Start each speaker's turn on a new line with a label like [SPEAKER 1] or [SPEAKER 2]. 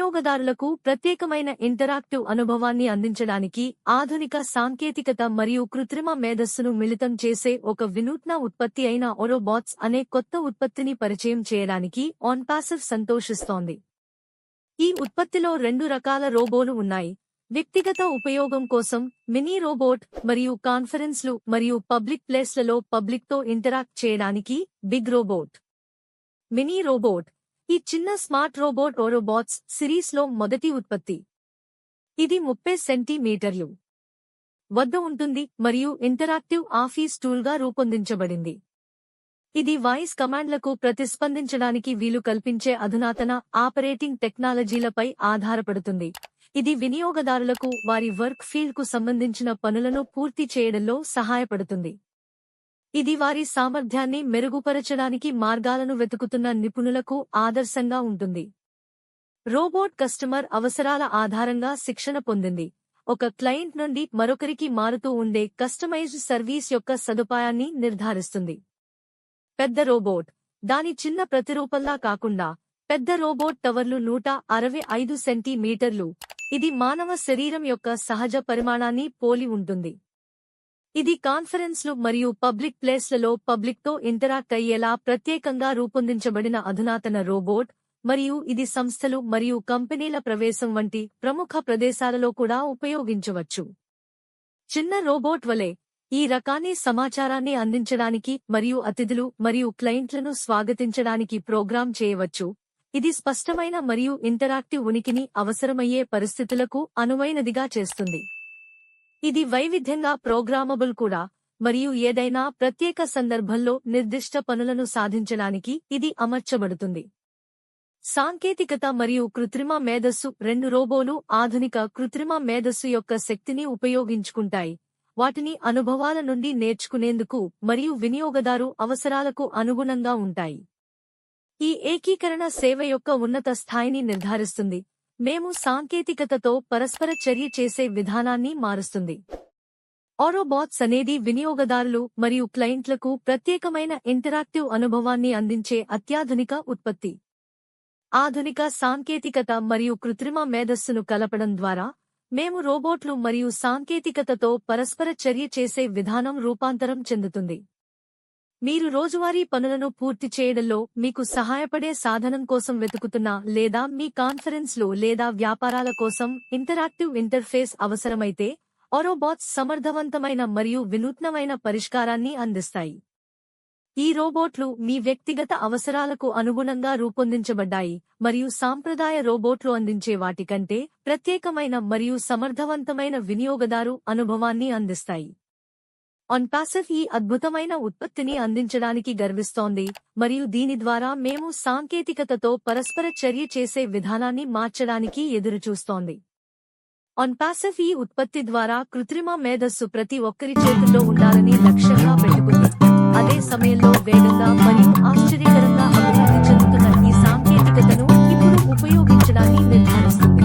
[SPEAKER 1] వినియోగదారులకు ప్రత్యేకమైన ఇంటరాక్టివ్ అనుభవాన్ని అందించడానికి ఆధునిక సాంకేతికత మరియు కృత్రిమ మేధస్సును మిళితం చేసే ఒక వినూత్న ఉత్పత్తి అయిన ఓరోబాట్స్ అనే కొత్త ఉత్పత్తిని పరిచయం చేయడానికి ఆన్పాసివ్ సంతోషిస్తోంది. ఈ ఉత్పత్తిలో 2 రకాల రోబోలు ఉన్నాయి. వ్యక్తిగత ఉపయోగం కోసం మినీ రోబోట్ మరియు కాన్ఫరెన్స్లు మరియు పబ్లిక్ ప్లేస్లలో పబ్లిక్తో ఇంటరాక్ట్ చేయడానికి బిగ్ రోబోట్. మినీ రోబోట్ ఈ చిన్న స్మార్ట్ రోబోట్ ఓరోబాట్స్ సిరీస్లో మొదటి ఉత్పత్తి. ఇది 30 సెంటీమీటర్లు వద్ద ఉంటుంది మరియు ఇంటరాక్టివ్ ఆఫీస్ టూల్గా రూపొందించబడింది. ఇది వాయిస్ కమాండ్లకు ప్రతిస్పందించడానికి వీలు కల్పించే అధునాతన ఆపరేటింగ్ టెక్నాలజీలపై ఆధారపడుతుంది. ఇది వినియోగదారులకు వారి వర్క్ ఫీల్డ్కు సంబంధించిన పనులను పూర్తి చేయడంలో సహాయపడుతుంది. ఇది వారి సామర్థ్యాన్ని మెరుగుపరచడానికి మార్గాలను వెతుకుతున్న నిపుణులకు ఆదర్శంగా ఉంటుంది. రోబోట్ కస్టమర్ అవసరాల ఆధారంగా శిక్షణ పొందింది. ఒక క్లయింట్ నుండి మరొకరికి మారుతూ ఉండే కస్టమైజ్డ్ సర్వీస్ యొక్క సదుపాయాన్ని నిర్ధారిస్తుంది. పెద్ద రోబోట్ దాని చిన్న ప్రతిరూపంలా కాకుండా పెద్ద రోబోట్ టవర్లు 165 సెంటీమీటర్లు. ఇది మానవ శరీరం యొక్క సహజ పరిమాణాన్ని పోలి ఉంటుంది. ఇది కాన్ఫరెన్స్లు మరియు పబ్లిక్ ప్లేస్లలో పబ్లిక్తో ఇంటరాక్ట్ అయ్యేలా ప్రత్యేకంగా రూపొందించబడిన అధునాతన రోబోట్ మరియు ఇది సంస్థలు మరియు కంపెనీల ప్రవేశం వంటి ప్రముఖ ప్రదేశాలలో కూడా ఉపయోగించవచ్చు. చిన్న రోబోట్ వలె ఈ రకాన్ని సమాచారాన్ని అందించడానికి మరియు అతిథులు మరియు క్లయింట్లను స్వాగతించడానికి ప్రోగ్రామ్ చేయవచ్చు. ఇది స్పష్టమైన మరియు ఇంటరాక్టివ్ ఉనికిని అవసరమయ్యే పరిస్థితులకు అనువైనదిగా చేస్తుంది. ఇది వైవిధ్యంగా ప్రోగ్రామబుల్ కూడా మరియు ఏదైనా ప్రత్యేక సందర్భంలో నిర్దిష్ట పనులను సాధించడానికి ఇది అమర్చబడుతుంది. సాంకేతికత మరియు కృత్రిమ మేధస్సు 2 రోబోలు ఆధునిక కృత్రిమ మేధస్సు యొక్క శక్తిని ఉపయోగించుకుంటాయి. వాటిని అనుభవాల నుండి నేర్చుకునేందుకు మరియు వినియోగదారు అవసరాలకు అనుగుణంగా ఉంటాయి. ఈ ఏకీకరణ సేవ యొక్క ఉన్నత స్థాయిని నిర్ధారిస్తుంది. మేము సాంకేతికతతో పరస్పర చర్య చేసే విధానాన్ని మారుస్తుంది. ఓరోబాట్స్ అనేది వినియోగదారులు మరియు క్లయింట్లకు ప్రత్యేకమైన ఇంటరాక్టివ్ అనుభవాన్ని అందించే అత్యాధునిక ఉత్పత్తి. ఆధునిక సాంకేతికత మరియు కృత్రిమ మేధస్సును కలపడం ద్వారా మేము రోబోట్లు మరియు సాంకేతికతతో పరస్పర చర్య చేసే విధానం రూపాంతరం చెందుతుంది. మీరు రోజువారీ పనులను పూర్తి చేయడంలో మీకు సహాయపడే సాధనం కోసం వెతుకుతున్న లేదా మీ కాన్ఫరెన్స్లు లేదా వ్యాపారాల కోసం ఇంటరాక్టివ్ ఇంటర్ఫేస్ అవసరమైతే ఓరోబాట్స్ సమర్థవంతమైన మరియు వినూత్నమైన పరిష్కారాన్ని అందిస్తాయి. ఈ రోబోట్లు మీ వ్యక్తిగత అవసరాలకు అనుగుణంగా రూపొందించబడ్డాయి మరియు సాంప్రదాయ రోబోట్లు అందించే వాటి కంటే ప్రత్యేకమైన మరియు సమర్థవంతమైన వినియోగదారు అనుభవాన్ని అందిస్తాయి. ఆన్పాసివ్ ఈ అద్భుతమైన ఉత్పత్తిని అందించడానికి గర్విస్తోంది మరియు దీని ద్వారా మేము సాంకేతికతతో పరస్పర చర్య చేసే విధానాన్ని మార్చడానికి ఎదురుచూస్తోంది. ఆన్పాసివ్ ఈ ఉత్పత్తి ద్వారా కృత్రిమ మేధస్సు ప్రతి ఒక్కరి చేతుల్లో ఉండాలని లక్ష్యంగా పెట్టుకుంది. అదే సమయంలో వేగంగా మరియు ఆశ్చర్యకరంగా అభివృద్ధి చెందుతున్న ఈ సాంకేతికతను ఇప్పుడు ఉపయోగించడాన్ని నిర్ధారిస్తుంది.